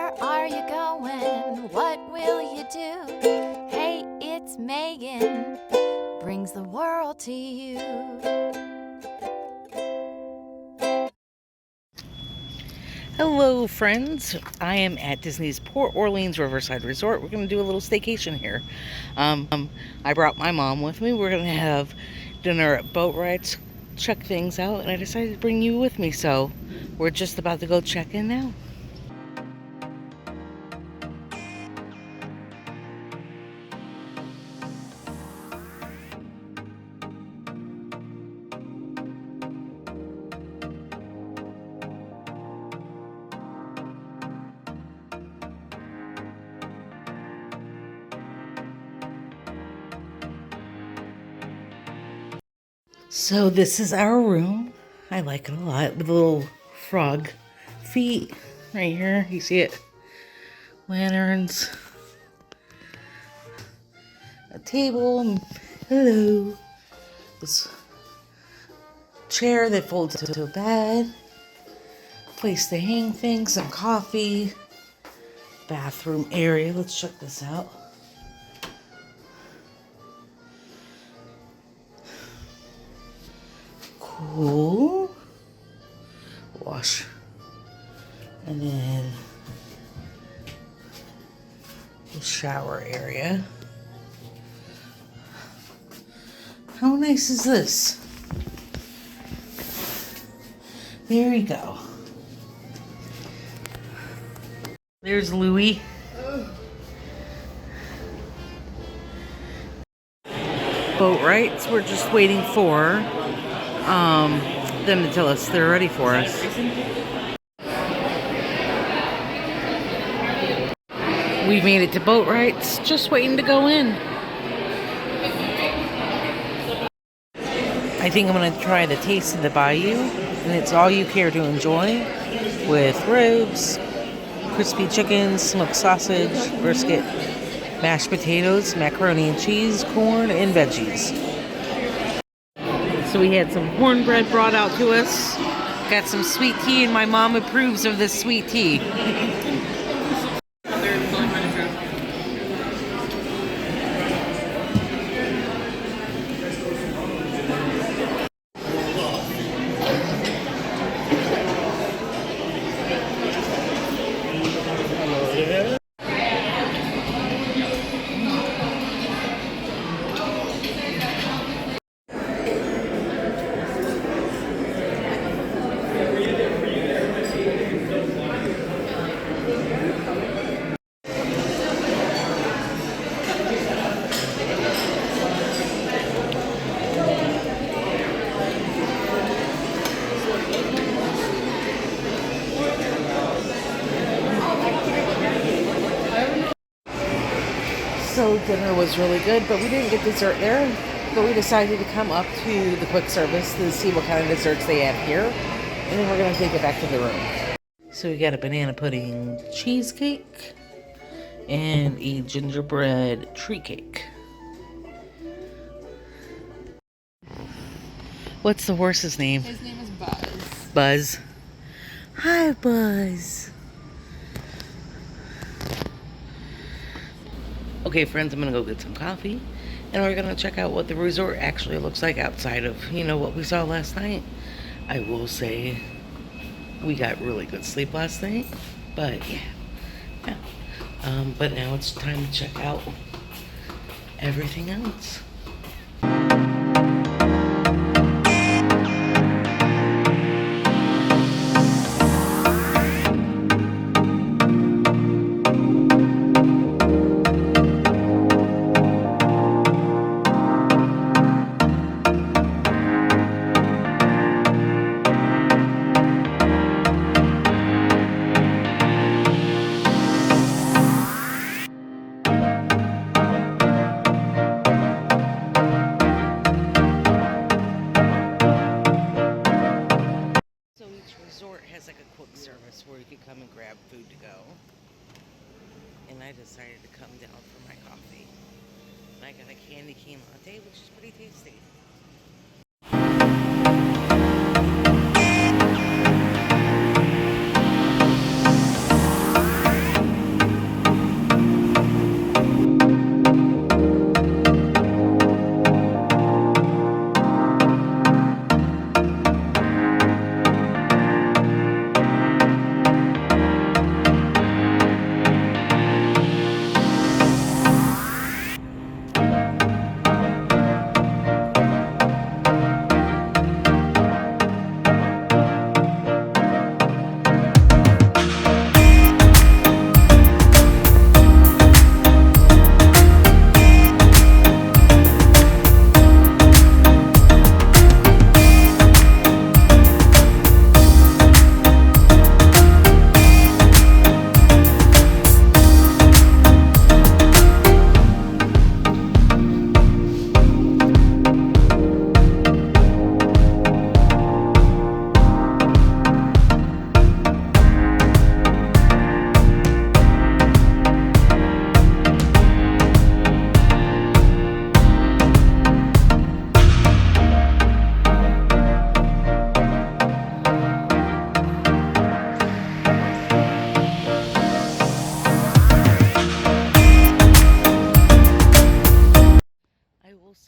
Where are you going? What will you do? Hey, it's Megan, brings the world to you. Hello friends, I am at Disney's Port Orleans Riverside Resort. We're going to do a little staycation here. I brought my mom with me. We're going to have dinner at Boatwrights, check things out, and I decided to bring you with me, so we're just about to go check in now. So this is our room. I like it a lot, with the little frog feet right here. You see it? Lanterns. A table. Hello. This chair that folds into a bed. Place to hang things, some coffee. Bathroom area. Let's check this out. Cool. Wash. And then the shower area. How nice is this? There you go. There's Louie. Boatwrights. We're just waiting for them to tell us they're ready for us. We made it to Boatwrights, just waiting to go in. I think I'm going to try the Taste of the Bayou, and it's all you care to enjoy, with ribs, crispy chicken, smoked sausage, brisket, mashed potatoes, macaroni and cheese, corn, and veggies. So we had some cornbread brought out to us, got some sweet tea, and my mom approves of this sweet tea. So dinner was really good, but we didn't get dessert there. But we decided to come up to the quick service to see what kind of desserts they have here. And then we're going to take it back to the room. So we got a banana pudding cheesecake and a gingerbread tree cake. What's the horse's name? His name is Buzz. Buzz. Hi, Buzz. Okay, friends, I'm going to go get some coffee, and we're going to check out what the resort actually looks like outside of, what we saw last night. I will say we got really good sleep last night, but yeah. But now it's time to check out everything else. Has like a quick service where you can come and grab food to go. And I decided to come down for my coffee. And I got a candy cane latte, which is pretty tasty.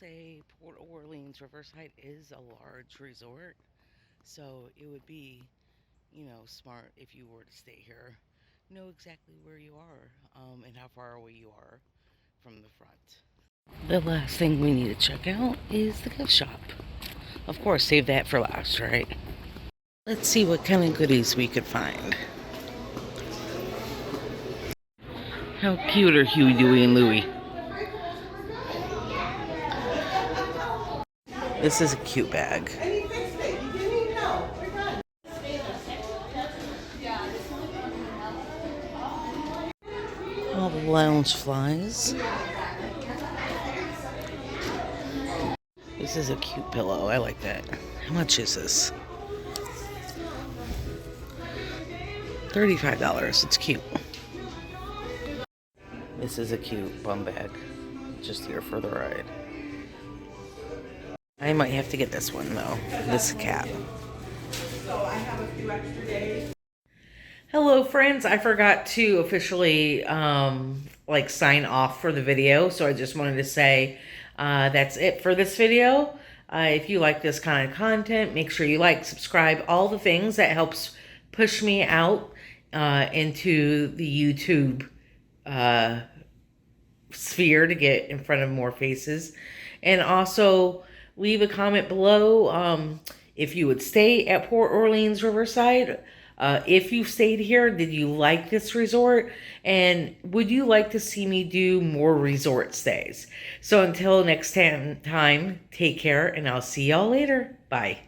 say Port Orleans Riverside is a large resort, so it would be, smart if you were to stay here, know exactly where you are, and how far away you are from the front. The last thing we need to check out is the gift shop. Of course, save that for last, right? Let's see what kind of goodies we could find. How cute are Huey, Dewey, and Louie? This is a cute bag. All the lounge flies. This is a cute pillow. I like that. How much is this? $35. It's cute. This is a cute bum bag. Just here for the ride. I might have to get this one though. This cat. So I have a few extra days. Hello friends, I forgot to officially sign off for the video, so I just wanted to say that's it for this video. If you like this kind of content, make sure you like, subscribe, all the things that helps push me out into the YouTube sphere to get in front of more faces. And also leave a comment below if you would stay at Port Orleans Riverside. If you stayed here, did you like this resort? And would you like to see me do more resort stays? So until next time, take care, and I'll see y'all later. Bye.